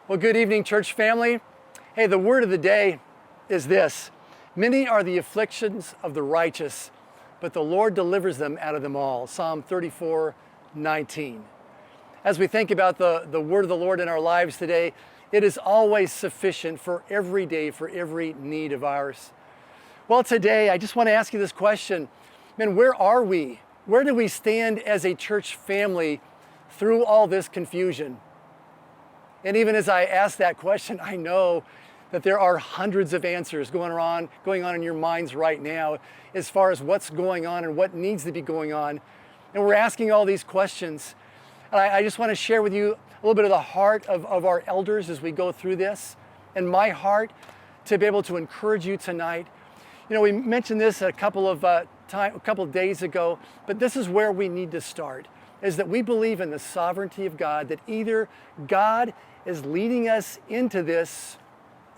Well, good evening, church family. Hey, the word of the day is this: many are the afflictions of the righteous, but the Lord delivers them out of them all. Psalm 34:19. As we think about the word of the Lord in our lives today, it is always sufficient for every day, for every need of ours. Well, today, I just want to ask you this question. Man, where are we? Where do we stand as a church family through all this confusion? And even as I ask that question, I know that there are hundreds of answers going on in your minds right now as far as what's going on and what needs to be going on. And we're asking all these questions. And I just want to share with you a little bit of the heart of our elders as we go through this, and my heart to be able to encourage you tonight. You know, we mentioned this a couple of days ago, but this is where we need to start, is that we believe in the sovereignty of God, that either God is leading us into this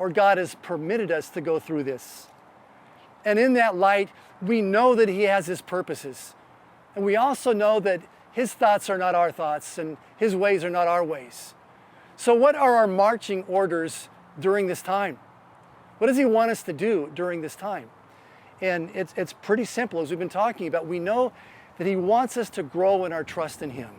or God has permitted us to go through this. And in that light, we know that He has His purposes. And we also know that His thoughts are not our thoughts and His ways are not our ways. So what are our marching orders during this time? What does He want us to do during this time? And it's pretty simple, as we've been talking about. We know that He wants us to grow in our trust in Him.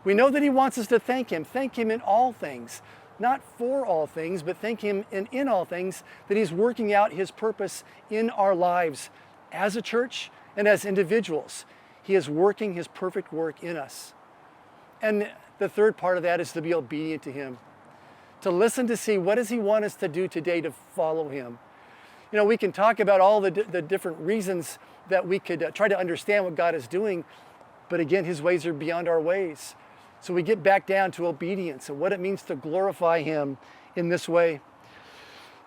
We know that He wants us to thank Him in all things, not for all things, but thank Him in all things, that He's working out His purpose in our lives as a church and as individuals. He is working His perfect work in us. And the third part of that is to be obedient to Him, to listen to see what does He want us to do today to follow Him. You know, we can talk about all the different reasons that we could try to understand what God is doing, but again, His ways are beyond our ways. So we get back down to obedience and what it means to glorify Him in this way.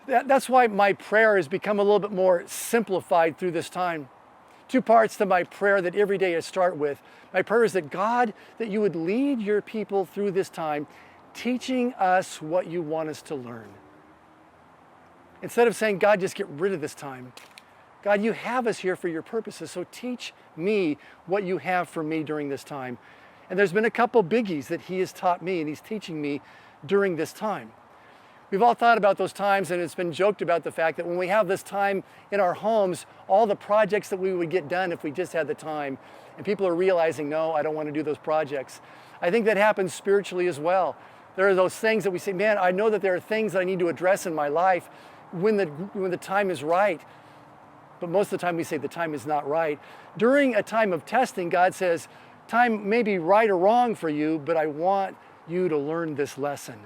That's why my prayer has become a little bit more simplified through this time. Two parts to my prayer that every day I start with. My prayer is that God, that You would lead Your people through this time, teaching us what You want us to learn. Instead of saying, God, just get rid of this time. God, You have us here for Your purposes, so teach me what You have for me during this time. And there's been a couple biggies that He has taught me and He's teaching me during this time. We've all thought about those times, and it's been joked about the fact that when we have this time in our homes, all the projects that we would get done if we just had the time. And people are realizing, no, I don't want to do those projects. I think that happens spiritually as well. There are those things that we say, man, I know that there are things that I need to address in my life when the time is right. But most of the time we say the time is not right. During a time of testing, God says, time may be right or wrong for you, but I want you to learn this lesson.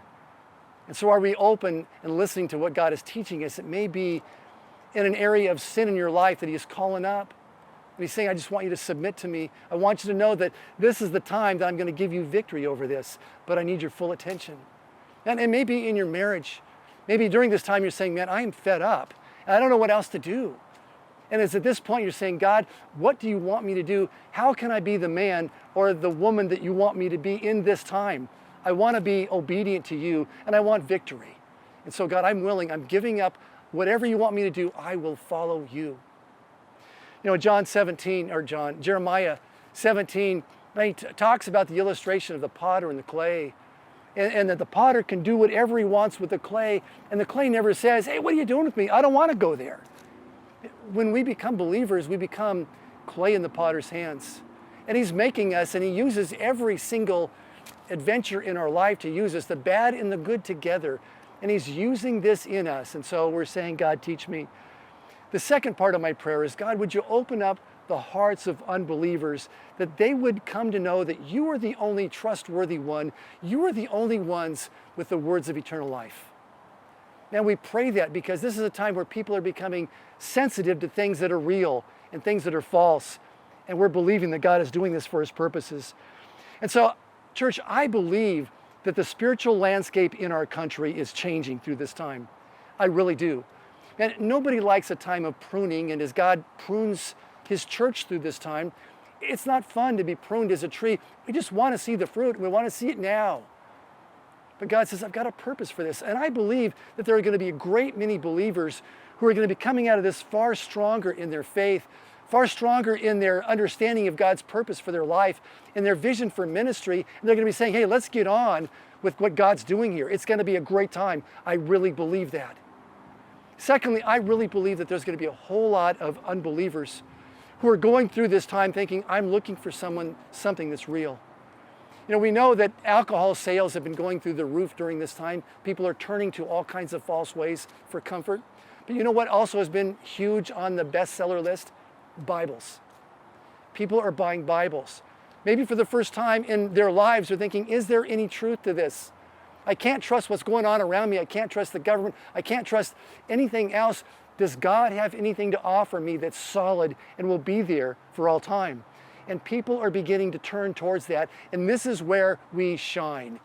And so are we open and listening to what God is teaching us? It may be in an area of sin in your life that He is calling up. And He's saying, I just want you to submit to me. I want you to know that this is the time that I'm going to give you victory over this, but I need your full attention. And it may be in your marriage. Maybe during this time you're saying, man, I am fed up and I don't know what else to do. And it's at this point you're saying, God, what do You want me to do? How can I be the man or the woman that You want me to be in this time? I want to be obedient to You and I want victory. And so God, I'm willing, I'm giving up whatever You want me to do, I will follow You. You know, Jeremiah 17, he talks about the illustration of the potter and the clay. And that the potter can do whatever he wants with the clay, and the clay never says, hey, what are you doing with me? I don't want to go there. When we become believers, we become clay in the potter's hands. And He's making us, and He uses every single adventure in our life to use us, the bad and the good together. And He's using this in us. And so we're saying, God, teach me. The second part of my prayer is, God, would You open up the hearts of unbelievers, that they would come to know that You are the only trustworthy one. You are the only ones with the words of eternal life. Now we pray that because this is a time where people are becoming sensitive to things that are real and things that are false. And we're believing that God is doing this for His purposes. And so, church, I believe that the spiritual landscape in our country is changing through this time. I really do. And nobody likes a time of pruning, and as God prunes His church through this time, it's not fun to be pruned as a tree. We just want to see the fruit. We want to see it now. But God says, I've got a purpose for this. And I believe that there are going to be a great many believers who are going to be coming out of this far stronger in their faith, far stronger in their understanding of God's purpose for their life and their vision for ministry. And they're going to be saying, hey, let's get on with what God's doing here. It's going to be a great time. I really believe that. Secondly, I really believe that there's going to be a whole lot of unbelievers who are going through this time thinking, I'm looking for something that's real. You know, we know that alcohol sales have been going through the roof during this time. People are turning to all kinds of false ways for comfort. But you know what also has been huge on the bestseller list? Bibles. People are buying Bibles. Maybe for the first time in their lives, they're thinking, is there any truth to this? I can't trust what's going on around me. I can't trust the government. I can't trust anything else. Does God have anything to offer me that's solid and will be there for all time? And people are beginning to turn towards that. And this is where we shine.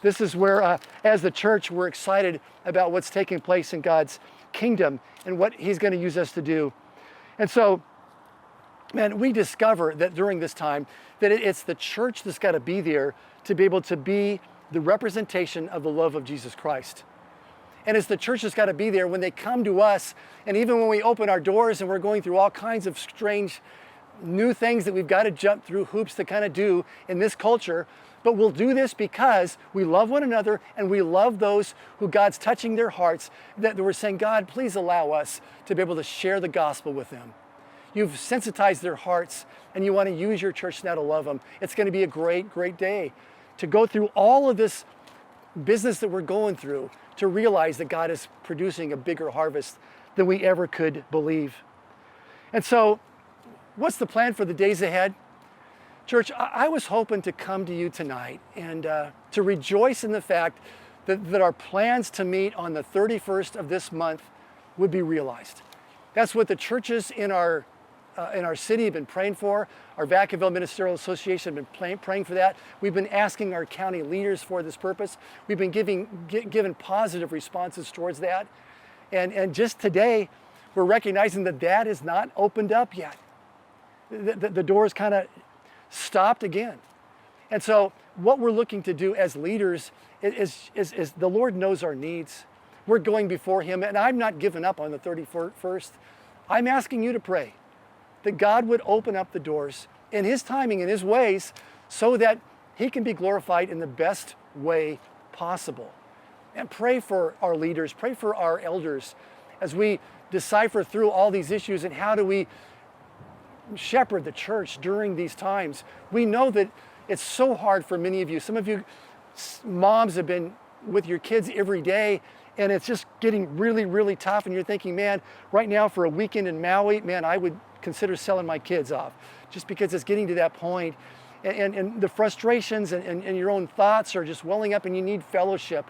This is where, as the church, we're excited about what's taking place in God's kingdom and what He's going to use us to do. And so, man, we discover that during this time that it's the church that's got to be there to be able to be the representation of the love of Jesus Christ. And it's the church that's got to be there when they come to us, and even when we open our doors and we're going through all kinds of strange new things that we've got to jump through hoops to kind of do in this culture. But we'll do this because we love one another and we love those who God's touching their hearts, that we're saying, God, please allow us to be able to share the gospel with them. You've sensitized their hearts and you want to use your church now to love them. It's going to be a great, great day to go through all of this business that we're going through to realize that God is producing a bigger harvest than we ever could believe. And so, what's the plan for the days ahead? Church, I was hoping to come to you tonight and to rejoice in the fact that our plans to meet on the 31st of this month would be realized. That's what the churches in our city have been praying for. Our Vacaville Ministerial Association have been praying for that. We've been asking our county leaders for this purpose. We've been given positive responses towards that. And just today, we're recognizing that is not opened up yet. The door's kind of stopped again. And so what we're looking to do as leaders is the Lord knows our needs. We're going before Him, and I'm not giving up on the 31st. I'm asking you to pray that God would open up the doors in His timing, in His ways, so that He can be glorified in the best way possible. And pray for our leaders, pray for our elders as we decipher through all these issues and how do we shepherd the church during these times. We know that it's so hard for many of you. Some of you moms have been with your kids every day and it's just getting really, really tough, and you're thinking, man, right now for a weekend in Maui, man, I would consider selling my kids off just because it's getting to that point. And the frustrations and your own thoughts are just welling up and you need fellowship.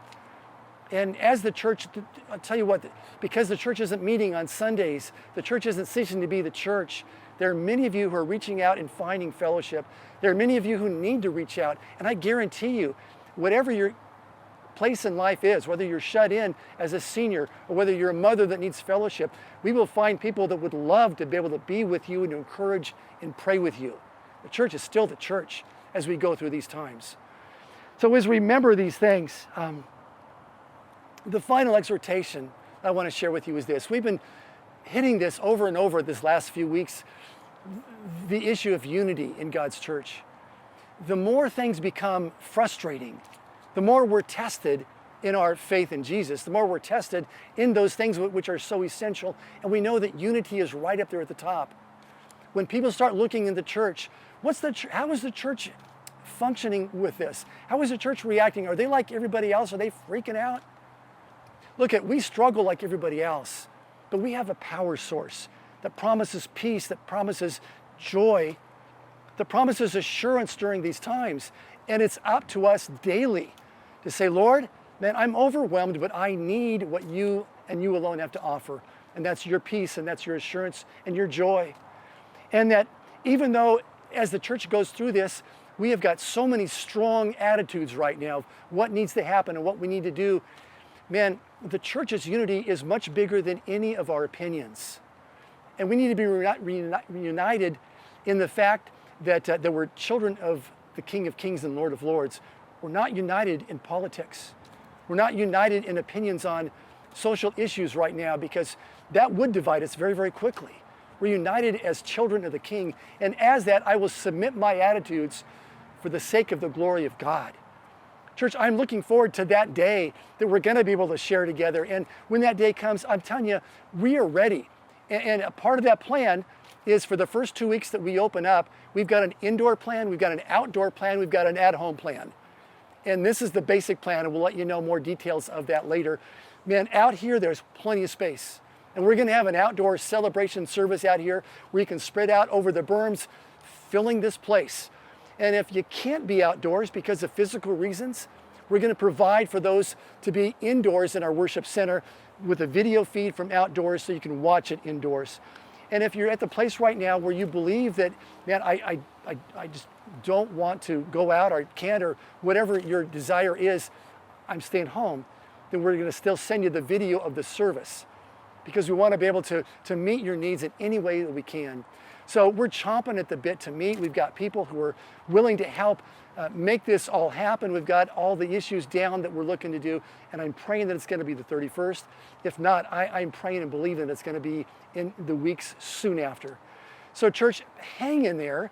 And as the church, I'll tell you what, because the church isn't meeting on Sundays, the church isn't ceasing to be the church. There are many of you who are reaching out and finding fellowship. There are many of you who need to reach out. And I guarantee you, whatever your place in life is, whether you're shut in as a senior or whether you're a mother that needs fellowship, we will find people that would love to be able to be with you and to encourage and pray with you. The church is still the church as we go through these times. So as we remember these things, the final exhortation I want to share with you is this. We've been hitting this over and over this last few weeks, the issue of unity in God's church. The more things become frustrating, the more we're tested in our faith in Jesus, the more we're tested in those things which are so essential, and we know that unity is right up there at the top. When people start looking in the church, how is the church functioning with this? How is the church reacting? Are they like everybody else? Are they freaking out? Look, we struggle like everybody else, but we have a power source that promises peace, that promises joy, that promises assurance during these times. And it's up to us daily to say, Lord, man, I'm overwhelmed, but I need what you and you alone have to offer. And that's your peace, and that's your assurance and your joy. And that even though as the church goes through this, we have got so many strong attitudes right now of what needs to happen and what we need to do, man, the church's unity is much bigger than any of our opinions. And we need to be reunited in the fact that we're children of the King of Kings and Lord of Lords. We're not united in politics. We're not united in opinions on social issues right now, because that would divide us very, very quickly. We're united as children of the King. And as that, I will submit my attitudes for the sake of the glory of God. Church, I'm looking forward to that day that we're going to be able to share together. And when that day comes, I'm telling you, we are ready. And a part of that plan is for the first 2 weeks that we open up, we've got an indoor plan, we've got an outdoor plan, we've got an at-home plan. And this is the basic plan, and we'll let you know more details of that later. Man, out here, there's plenty of space. And we're going to have an outdoor celebration service out here where you can spread out over the berms, filling this place. And if you can't be outdoors because of physical reasons, we're going to provide for those to be indoors in our worship center with a video feed from outdoors so you can watch it indoors. And if you're at the place right now where you believe that, man, I just don't want to go out or can't or whatever your desire is, I'm staying home, then we're going to still send you the video of the service because we want to be able to meet your needs in any way that we can. So we're chomping at the bit to meet. We've got people who are willing to help make this all happen. We've got all the issues down that we're looking to do, and I'm praying that it's going to be the 31st. If not, I'm praying and believing that it's going to be in the weeks soon after. So church, hang in there.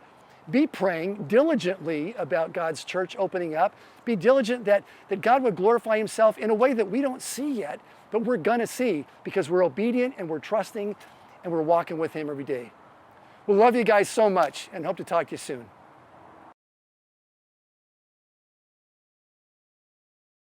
Be praying diligently about God's church opening up. Be diligent that God would glorify himself in a way that we don't see yet, but we're going to see because we're obedient and we're trusting and we're walking with him every day. We love you guys so much and hope to talk to you soon.